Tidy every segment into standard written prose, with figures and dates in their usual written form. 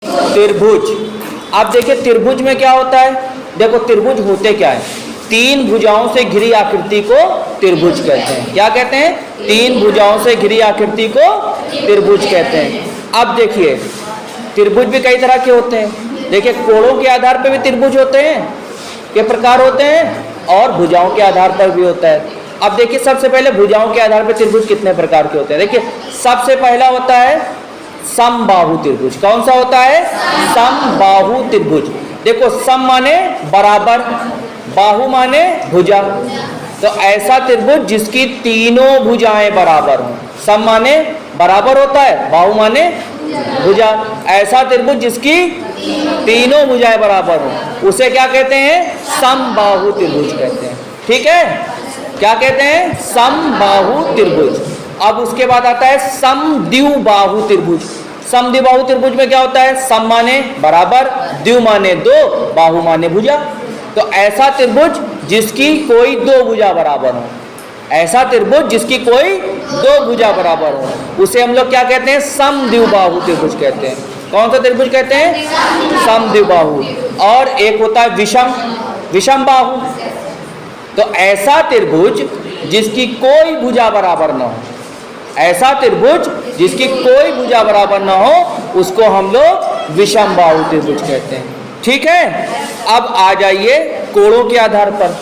त्रिभुज। अब देखिए त्रिभुज में क्या होता है, देखो त्रिभुज होते क्या है, तीन भुजाओं से घिरी आकृति को त्रिभुज कहते हैं। क्या कहते हैं? तीन भुजाओं से घिरी आकृति को त्रिभुज कहते हैं। अब देखिए त्रिभुज भी कई तरह के होते हैं। देखिए कोणों के आधार पर भी त्रिभुज होते हैं, के प्रकार होते हैं, और भुजाओं के आधार पर भी होता है। अब देखिए सबसे पहले भुजाओं के आधार पर त्रिभुज कितने प्रकार के होते हैं। देखिए सबसे पहला होता है समबाहु त्रिभुज। कौन सा होता है? समबाहु त्रिभुज। देखो सम माने बराबर, बाहु माने भुजा, तो ऐसा त्रिभुज जिसकी तीनों भुजाएं बराबर हों। सम माने बराबर होता है, बाहु माने भुजा, ऐसा त्रिभुज जिसकी तीनों भुजाएं बराबर हों उसे क्या कहते हैं? समबाहु त्रिभुज कहते हैं। ठीक है, क्या कहते हैं? समबाहु त्रिभुज। अब उसके बाद आता है समद्विबाहु त्रिभुज। समद्विबाहु त्रिभुज में क्या होता है? सम माने बराबर, द्वि माने दो, बाहु माने भुजा, तो ऐसा त्रिभुज जिसकी कोई दो भुजा बराबर हो, ऐसा त्रिभुज जिसकी कोई दो भुजा बराबर हो उसे हम लोग क्या कहते हैं? समद्विबाहु त्रिभुज कहते हैं। कौन सा त्रिभुज कहते हैं? समद्विबाहु। और एक होता है विषम बाहु, तो ऐसा त्रिभुज जिसकी कोई भुजा बराबर न हो, ऐसा त्रिभुज जिसकी कोई भुजा बराबर न हो उसको हम लोग विषम बाहु त्रिभुज कहते हैं। ठीक है, अब आ जाइए कोणों के आधार पर।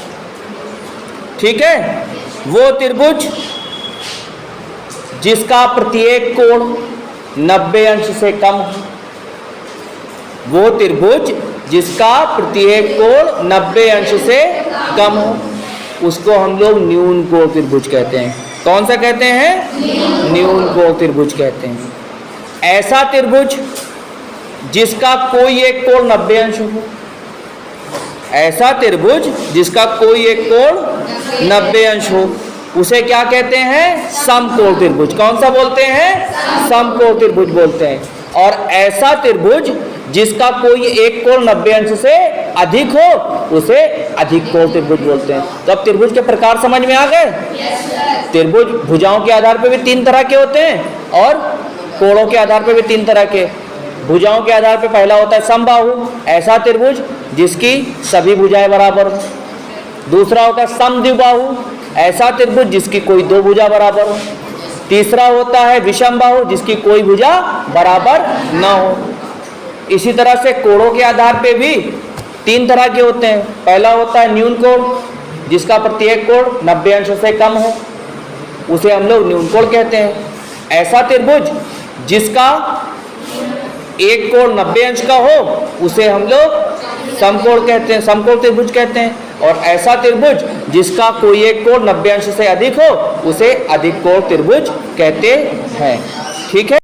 ठीक है, वो त्रिभुज जिसका प्रत्येक कोण 90 अंश से कम हो, वो त्रिभुज जिसका प्रत्येक कोण 90 अंश से कम हो उसको हम लोग न्यून कोण त्रिभुज कहते हैं। कौन सा कहते हैं? न्यून कोण त्रिभुज कहते हैं। ऐसा त्रिभुज जिसका कोई एक कोण 90 अंश हो, ऐसा त्रिभुज जिसका कोई एक कोण 90 अंश हो उसे क्या कहते हैं? समकोण त्रिभुज। कौन सा बोलते हैं? समकोण त्रिभुज बोलते हैं। और ऐसा त्रिभुज जिसका कोई एक कोण 90 अंश से अधिक हो उसे अधिक कोण त्रिभुज बोलते हैं। तो अब त्रिभुज के प्रकार समझ में आ गए। त्रिभुज भुजाओं के आधार पर भी तीन तरह के होते हैं और कोणों के आधार पर भी तीन तरह के। भुजाओं के आधार पर पहला होता है समबाहु, ऐसा त्रिभुज जिसकी सभी भुजाएं बराबर हो। दूसरा होता है समद्विबाहु, ऐसा त्रिभुज जिसकी कोई दो भुजा बराबर हो। तीसरा होता है विषम बाहु, जिसकी कोई भुजा बराबर न हो। इसी तरह से कोणों के आधार पे भी तीन तरह के होते हैं। पहला होता है न्यून कोण, जिसका प्रत्येक कोण 90 अंश से कम हो उसे हम लोग न्यून कोण कहते हैं। ऐसा त्रिभुज जिसका एक कोण 90 अंश का हो उसे हम लोग समकोण कहते हैं, समकोण त्रिभुज कहते हैं। और ऐसा त्रिभुज जिसका कोई एक कोण 90 अंश से अधिक हो उसे अधिक कोण त्रिभुज कहते हैं। ठीक है।